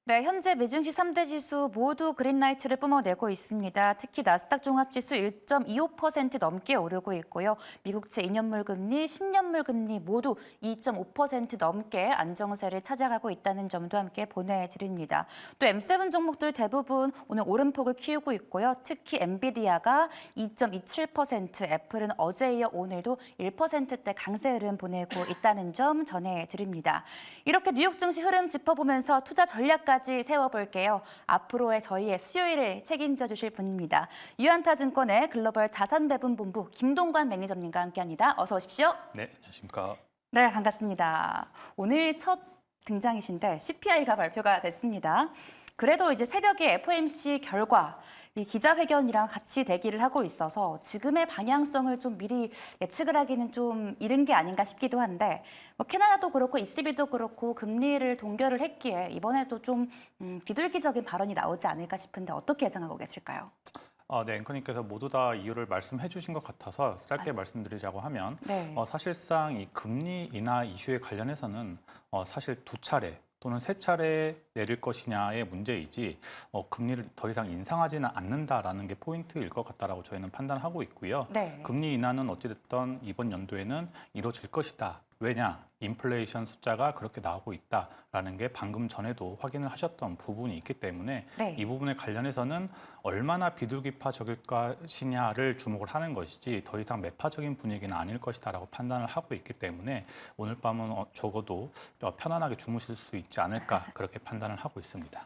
네, 현재 미증시 3대 지수 모두 그린라이트를 뿜어내고 있습니다. 특히 나스닥 종합지수 1.25% 넘게 오르고 있고요. 미국채 2년물 금리, 10년물 금리 모두 2.5% 넘게 안정세를 찾아가고 있다는 점도 함께 보내드립니다. 또 M7 종목들 대부분 오늘 오름폭을 키우고 있고요. 특히 엔비디아가 2.27%, 애플은 어제 이어 오늘도 1%대 강세 흐름 보내고 있다는 점 전해드립니다. 이렇게 뉴욕 증시 흐름 짚어보면서 투자 전략까지 세워볼게요. 앞으로의 저희의 수요일을 책임져 주실 분입니다. 유한타증권의 글로벌 자산배분본부 김동관 매니저님과 함께합니다. 어서 오십시오. 네, 안녕하십니까. 네, 반갑습니다. 오늘 첫 등장이신데 CPI가 발표가 됐습니다. 그래도 이제 새벽에 FOMC 결과 이 기자회견이랑 같이 대기를 하고 있어서 지금의 방향성을 좀 미리 예측을 하기는 좀 이른 게 아닌가 싶기도 한데 뭐 캐나다도 그렇고 ECB도 그렇고 금리를 동결을 했기에 이번에도 좀 비둘기적인 발언이 나오지 않을까 싶은데 어떻게 예상하고 계실까요? 네, 앵커님께서 모두 다 이유를 말씀해 주신 것 같아서 짧게 말씀드리자고 하면 네. 사실상 이 금리 인하 이슈에 관련해서는 사실 두 차례 또는 세 차례 내릴 것이냐의 문제이지 금리를 더 이상 인상하지는 않는다라는 게 포인트일 것 같다라고 저희는 판단하고 있고요. 네. 금리 인하는 어찌됐든 이번 연도에는 이루어질 것이다. 왜냐? 인플레이션 숫자가 그렇게 나오고 있다라는 게 방금 전에도 확인을 하셨던 부분이 있기 때문에 네. 이 부분에 관련해서는 얼마나 비둘기파적일 것이냐를 주목을 하는 것이지 더 이상 매파적인 분위기는 아닐 것이다라고 판단을 하고 있기 때문에 오늘 밤은 적어도 편안하게 주무실 수 있지 않을까 그렇게 판단을 하고 있습니다.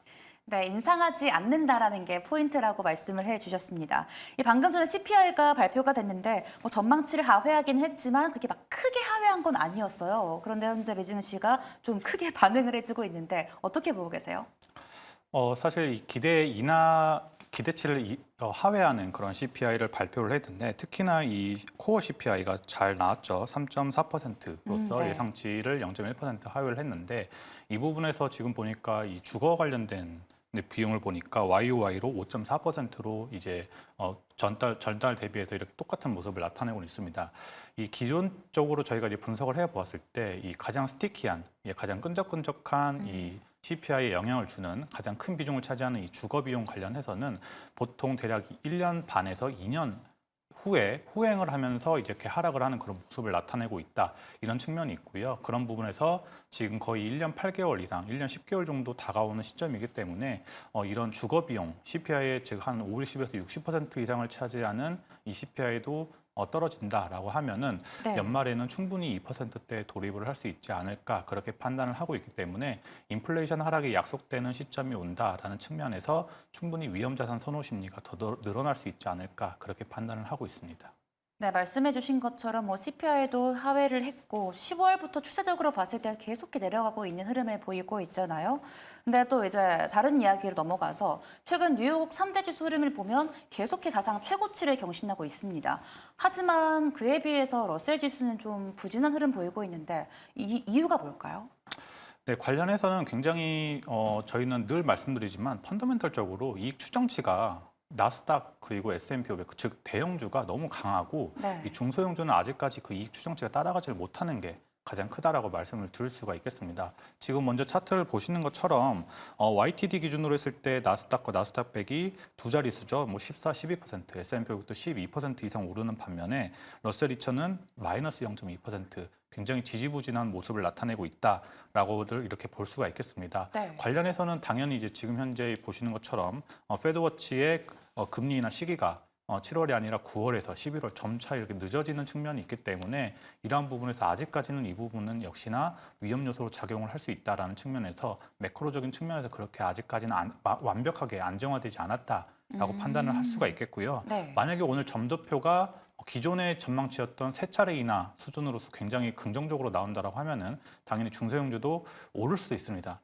네, 인상하지 않는다라는 게 포인트라고 말씀을 해주셨습니다. 이 방금 전에 CPI가 발표가 됐는데 뭐 전망치를 하회하긴 했지만 그게 막 크게 하회한 건 아니었어요. 그런데 현재 미증시가 좀 크게 반응을 해주고 있는데 어떻게 보고 계세요? 사실 이 기대 인하 기대치를 하회하는 그런 CPI를 발표를 했는데 특히나 이 코어 CPI가 잘 나왔죠. 3.4%로서 네. 예상치를 0.1% 하회를 했는데 이 부분에서 지금 보니까 이 주거 관련된 비용을 보니까 YOY로 5.4%로 이제 전달 대비해서 이렇게 똑같은 모습을 나타내고 있습니다. 이 기존적으로 저희가 이제 분석을 해보았을 때 이 가장 스티키한, 가장 끈적끈적한 이 CPI에 영향을 주는 가장 큰 비중을 차지하는 이 주거 비용 관련해서는 보통 대략 1년 반에서 2년 후에 후행을 하면서 이렇게 하락을 하는 그런 모습을 나타내고 있다. 이런 측면이 있고요. 그런 부분에서 지금 거의 1년 8개월 이상, 1년 10개월 정도 다가오는 시점이기 때문에 이런 주거 비용, CPI의 즉 한 50에서 60% 이상을 차지하는 이 CPI도 떨어진다라고 하면은 네. 연말에는 충분히 2%대 돌입을 할 수 있지 않을까 그렇게 판단을 하고 있기 때문에 인플레이션 하락이 약속되는 시점이 온다라는 측면에서 충분히 위험자산 선호 심리가 더 늘어날 수 있지 않을까 그렇게 판단을 하고 있습니다. 네, 말씀해 주신 것처럼 뭐 CPI도 하회를 했고 15월부터 추세적으로 봤을 때 계속 내려가고 있는 흐름을 보이고 있잖아요. 근데 또 이제 다른 이야기로 넘어가서 최근 뉴욕 3대 지수 흐름을 보면 계속해 사상 최고치를 경신하고 있습니다. 하지만 그에 비해서 러셀 지수는 좀 부진한 흐름 보이고 있는데 이 이유가 뭘까요? 네, 관련해서는 굉장히 저희는 늘 말씀드리지만 펀더멘털적으로 이익 추정치가 나스닥 그리고 S&P 500, 즉 대형주가 너무 강하고 네. 이 중소형주는 아직까지 그 이익 추정치가 따라가지 못하는 게 가장 크다라고 말씀을 드릴 수가 있겠습니다. 지금 먼저 차트를 보시는 것처럼 YTD 기준으로 했을 때 나스닥과 나스닥 100이 두 자릿수죠. 뭐 14, 12%, S&P 500도 12% 이상 오르는 반면에 러셀 2000은 마이너스 0.2%, 굉장히 지지부진한 모습을 나타내고 있다라고들 이렇게 볼 수가 있겠습니다. 네. 관련해서는 당연히 이제 지금 현재 보시는 것처럼 페드워치의 금리 인하 시기가 7월이 아니라 9월에서 11월 점차 이렇게 늦어지는 측면이 있기 때문에 이러한 부분에서 아직까지는 이 부분은 역시나 위험 요소로 작용을 할 수 있다라는 측면에서 매크로적인 측면에서 그렇게 아직까지는 완벽하게 안정화되지 않았다라고 판단을 할 수가 있겠고요. 네. 만약에 오늘 점도표가 기존의 전망치였던 세 차례 인하 수준으로서 굉장히 긍정적으로 나온다라고 하면은 당연히 중소형주도 오를 수도 있습니다.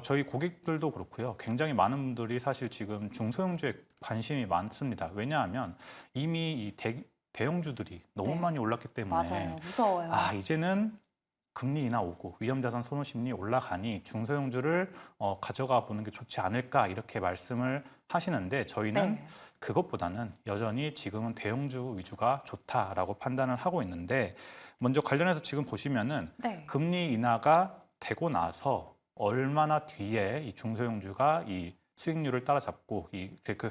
저희 고객들도 그렇고요. 굉장히 많은 분들이 사실 지금 중소형주에 관심이 많습니다. 왜냐하면 이미 이 대형주들이 너무 네. 많이 올랐기 맞아요. 때문에 무서워요. 이제는 금리 인하 오고 위험자산 선호 심리 올라가니 중소형주를 가져가 보는 게 좋지 않을까 이렇게 말씀을 하시는데 저희는 네. 그것보다는 여전히 지금은 대형주 위주가 좋다라고 판단을 하고 있는데 먼저 관련해서 지금 보시면은 네. 금리 인하가 되고 나서 얼마나 뒤에 이 중소형주가 이 수익률을 따라잡고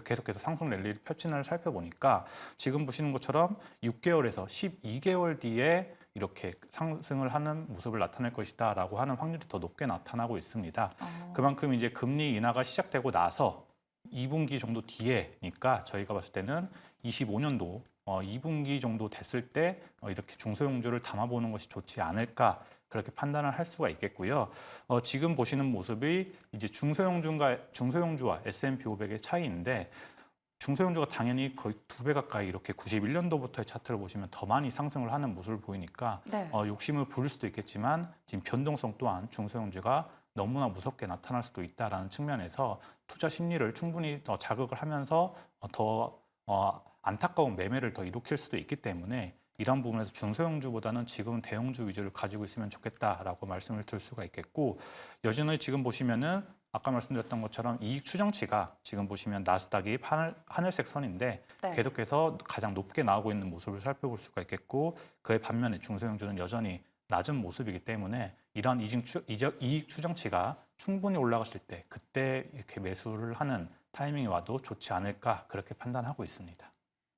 계속해서 상승 랠리를 펼치는를 살펴보니까 지금 보시는 것처럼 6개월에서 12개월 뒤에 이렇게 상승을 하는 모습을 나타낼 것이다라고 하는 확률이 더 높게 나타나고 있습니다. 그만큼 이제 금리 인하가 시작되고 나서 2분기 정도 뒤에니까 저희가 봤을 때는 25년도 2분기 정도 됐을 때 이렇게 중소형주를 담아보는 것이 좋지 않을까 그렇게 판단을 할 수가 있겠고요. 지금 보시는 모습이 이제 중소형주와 S&P 500의 차이인데 중소형주가 당연히 거의 2배 가까이 이렇게 91년도부터의 차트를 보시면 더 많이 상승을 하는 모습을 보이니까 네. 욕심을 부릴 수도 있겠지만 지금 변동성 또한 중소형주가 너무나 무섭게 나타날 수도 있다라는 측면에서 투자 심리를 충분히 더 자극을 하면서 더 안타까운 매매를 더 일으킬 수도 있기 때문에 이런 부분에서 중소형주보다는 지금은 대형주 위주를 가지고 있으면 좋겠다라고 말씀을 드릴 수가 있겠고 여전히 지금 보시면은 아까 말씀드렸던 것처럼 이익 추정치가 지금 보시면 나스닥이 하늘색 선인데 네. 계속해서 가장 높게 나오고 있는 모습을 살펴볼 수가 있겠고 그에 반면에 중소형주는 여전히 낮은 모습이기 때문에 이런 이익 추정치가 충분히 올라갔을 때 그때 이렇게 매수를 하는 타이밍이 와도 좋지 않을까 그렇게 판단하고 있습니다.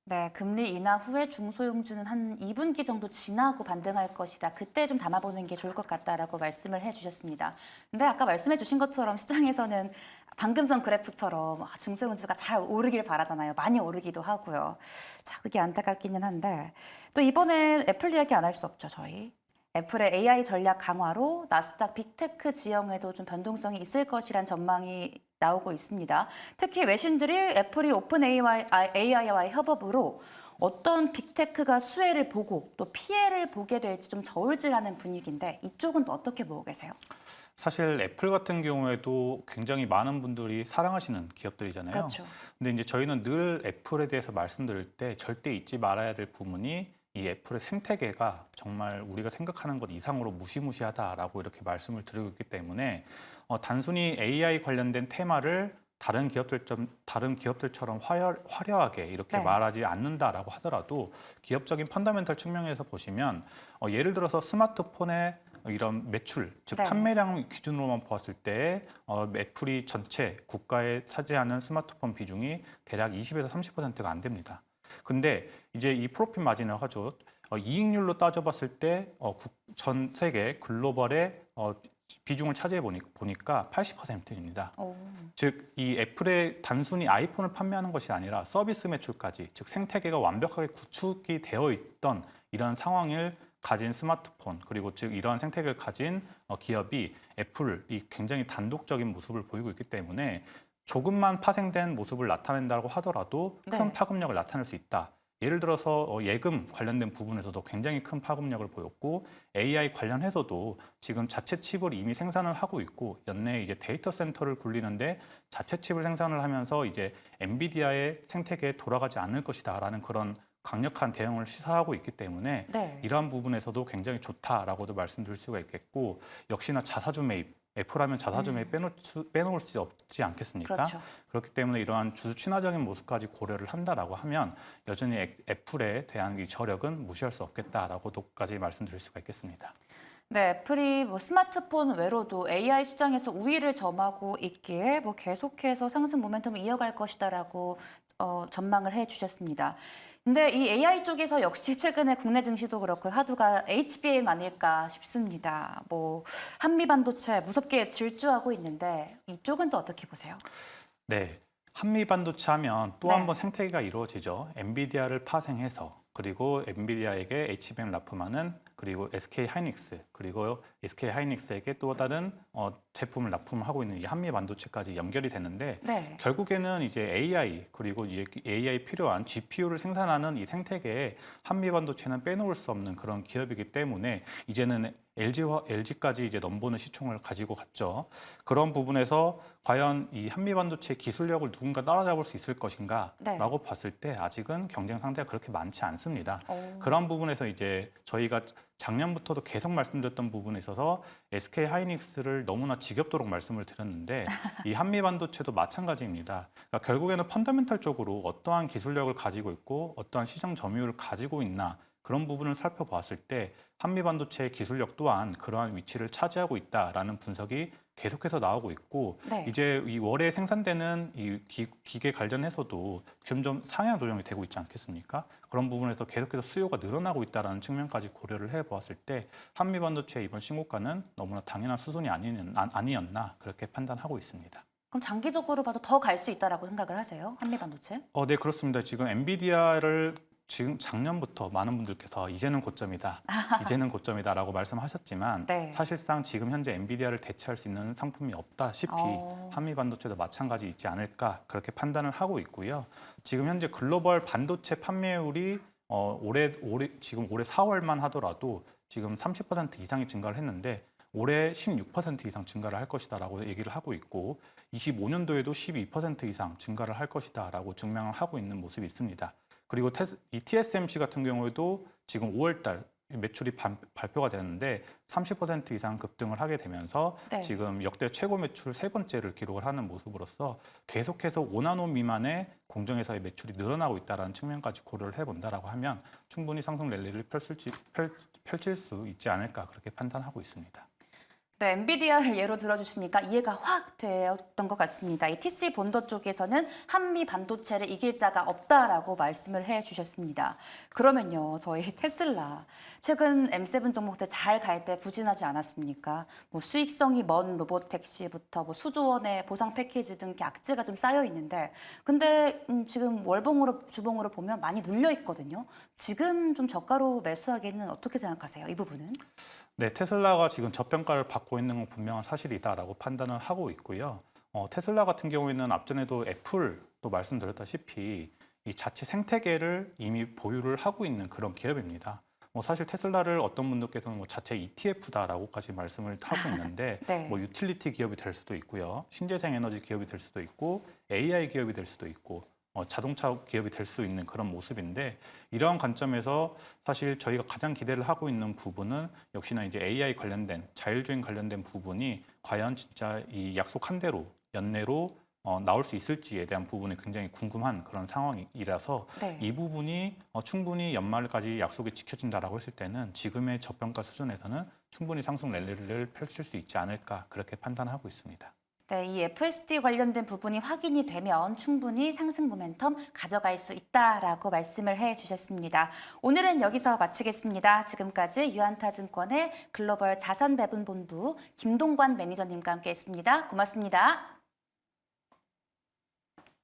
네, 금리 인하 후에 중소형주는 한 2분기 정도 지나고 반등할 것이다. 그때 좀 담아보는 게 좋을 것 같다라고 말씀을 해주셨습니다. 근데 아까 말씀해 주신 것처럼 시장에서는 방금 전 그래프처럼 중소형주가 잘 오르길 바라잖아요. 많이 오르기도 하고요. 자, 그게 안타깝기는 한데 또 이번에 애플 이야기 안 할 수 없죠, 저희. 애플의 AI 전략 강화로 나스닥 빅테크 지형에도 좀 변동성이 있을 것이란 전망이 나오고 있습니다. 특히 외신들이 애플이 오픈 AI와의 협업으로 어떤 빅테크가 수혜를 보고 또 피해를 보게 될지 좀 저울질하는 분위기인데 이쪽은 또 어떻게 보고 계세요? 사실 애플 같은 경우에도 굉장히 많은 분들이 사랑하시는 기업들이잖아요. 그렇죠. 근데 이제 저희는 늘 애플에 대해서 말씀드릴 때 절대 잊지 말아야 될 부분이 이 애플의 생태계가 정말 우리가 생각하는 것 이상으로 무시무시하다라고 이렇게 말씀을 드리고 있기 때문에 단순히 AI 관련된 테마를 다른 기업들처럼 화려하게 이렇게 네. 말하지 않는다라고 하더라도 기업적인 펀더멘털 측면에서 보시면 예를 들어서 스마트폰의 이런 매출, 즉 네. 판매량 기준으로만 보았을 때 애플이 전체 국가에 차지하는 스마트폰 비중이 대략 20에서 30%가 안 됩니다. 근데 이제 이 프로핏 마진을 하죠. 이익률로 따져봤을 때 전 세계 글로벌의 비중을 차지해 보니까 80%입니다. 오. 즉, 이 애플의 단순히 아이폰을 판매하는 것이 아니라 서비스 매출까지, 즉 생태계가 완벽하게 구축이 되어 있던 이런 상황을 가진 스마트폰, 그리고 즉 이러한 생태계를 가진 기업이 애플이 굉장히 단독적인 모습을 보이고 있기 때문에 조금만 파생된 모습을 나타낸다고 하더라도 큰 네. 파급력을 나타낼 수 있다. 예를 들어서 예금 관련된 부분에서도 굉장히 큰 파급력을 보였고 AI 관련해서도 지금 자체 칩을 이미 생산을 하고 있고 연내에 이제 데이터 센터를 굴리는데 자체 칩을 생산을 하면서 이제 엔비디아의 생태계에 돌아가지 않을 것이다라는 그런 강력한 대응을 시사하고 있기 때문에 네. 이러한 부분에서도 굉장히 좋다라고도 말씀드릴 수가 있겠고 역시나 자사주 매입 애플하면 자사주 매입 빼놓을 수 없지 않겠습니까? 그렇죠. 그렇기 때문에 이러한 주주 친화적인 모습까지 고려를 한다라고 하면 여전히 애플에 대한 이 저력은 무시할 수 없겠다라고도까지 말씀드릴 수가 있겠습니다. 네, 애플이 스마트폰 외로도 AI 시장에서 우위를 점하고 있기에 계속해서 상승 모멘텀을 이어갈 것이다라고 전망을 해주셨습니다. 근데 이 AI 쪽에서 역시 최근에 국내 증시도 그렇고 화두가 HBM 아닐까 싶습니다. 한미 반도체 무섭게 질주하고 있는데 이쪽은 또 어떻게 보세요? 네, 한미 반도체 하면 또 네. 한 번 생태계가 이루어지죠. 엔비디아를 파생해서 그리고 엔비디아에게 HBM을 납품하는 그리고 SK 하이닉스 그리고 SK 하이닉스에게 또 다른 제품을 납품하고 있는 이 한미 반도체까지 연결이 되는데 네. 결국에는 이제 AI 그리고 AI 필요한 GPU를 생산하는 이 생태계에 한미 반도체는 빼놓을 수 없는 그런 기업이기 때문에 이제는 LG까지 이제 넘보는 시총을 가지고 갔죠. 그런 부분에서 과연 이 한미 반도체 기술력을 누군가 따라잡을 수 있을 것인가라고 네. 봤을 때 아직은 경쟁 상대가 그렇게 많지 않습니다. 오. 그런 부분에서 이제 저희가 작년부터도 계속 말씀드렸던 부분에 있어서 SK 하이닉스를 너무나 지겹도록 말씀을 드렸는데 이 한미 반도체도 마찬가지입니다. 그러니까 결국에는 펀더멘털적으로 어떠한 기술력을 가지고 있고 어떠한 시장 점유율을 가지고 있나 그런 부분을 살펴보았을 때 한미 반도체의 기술력 또한 그러한 위치를 차지하고 있다라는 분석이 계속해서 나오고 있고 네. 이제 이 월에 생산되는 이 기계 관련해서도 점점 상향 조정이 되고 있지 않겠습니까? 그런 부분에서 계속해서 수요가 늘어나고 있다는 측면까지 고려를 해보았을 때 한미 반도체의 이번 신고가는 너무나 당연한 수준이 아니었나 그렇게 판단하고 있습니다. 그럼 장기적으로 봐도 더 갈 수 있다라고 생각을 하세요? 한미 반도체? 네, 그렇습니다. 지금 엔비디아를 지금 작년부터 많은 분들께서 이제는 고점이다, 이제는 고점이다라고 말씀하셨지만 네. 사실상 지금 현재 엔비디아를 대체할 수 있는 상품이 없다시피 어. 한미 반도체도 마찬가지 있지 않을까 그렇게 판단을 하고 있고요. 지금 현재 글로벌 반도체 판매율이 지금 올해 4월만 하더라도 지금 30% 이상이 증가를 했는데 올해 16% 이상 증가를 할 것이다라고 얘기를 하고 있고 25년도에도 12% 이상 증가를 할 것이다라고 증명을 하고 있는 모습이 있습니다. 그리고 이 TSMC 같은 경우에도 지금 5월 달 매출이 발표가 되는데 30% 이상 급등을 하게 되면서 네. 지금 역대 최고 매출 세 번째를 기록을 하는 모습으로서 계속해서 5나노 미만의 공정에서의 매출이 늘어나고 있다는 측면까지 고려를 해본다라고 하면 충분히 상승 랠리를 펼칠 수 있지 않을까 그렇게 판단하고 있습니다. 네, 엔비디아를 예로 들어주시니까 이해가 확 되었던 것 같습니다. 이 TC 본더 쪽에서는 한미 반도체를 이길 자가 없다라고 말씀을 해주셨습니다. 그러면요, 저희 테슬라 최근 M7 종목들 잘 갈 때 부진하지 않았습니까? 뭐 수익성이 먼 로보택시부터 뭐 수조 원의 보상 패키지 등 이렇게 악재가 좀 쌓여 있는데, 근데 지금 월봉으로 주봉으로 보면 많이 눌려 있거든요. 지금 좀 저가로 매수하기에는 어떻게 생각하세요? 이 부분은? 네, 테슬라가 지금 저평가를 받고 있는 건 분명한 사실이다라고 판단을 하고 있고요. 테슬라 같은 경우에는 앞전에도 애플도 말씀드렸다시피 이 자체 생태계를 이미 보유를 하고 있는 그런 기업입니다. 사실 테슬라를 어떤 분들께서는 자체 ETF다라고까지 말씀을 하고 있는데 네. 유틸리티 기업이 될 수도 있고요. 신재생 에너지 기업이 될 수도 있고 AI 기업이 될 수도 있고 자동차 기업이 될 수 있는 그런 모습인데 이러한 관점에서 사실 저희가 가장 기대를 하고 있는 부분은 역시나 이제 AI 관련된 자율주행 관련된 부분이 과연 진짜 이 약속한 대로 연내로 나올 수 있을지에 대한 부분이 굉장히 궁금한 그런 상황이라서 네. 이 부분이 충분히 연말까지 약속이 지켜진다라고 했을 때는 지금의 저평가 수준에서는 충분히 상승 랠리를 펼칠 수 있지 않을까 그렇게 판단하고 있습니다. 네, 이 FSD 관련된 부분이 확인이 되면 충분히 상승 모멘텀 가져갈 수 있다라고 말씀을 해주셨습니다. 오늘은 여기서 마치겠습니다. 지금까지 유한타증권의 글로벌 자산배분본부 김동관 매니저님과 함께했습니다. 고맙습니다.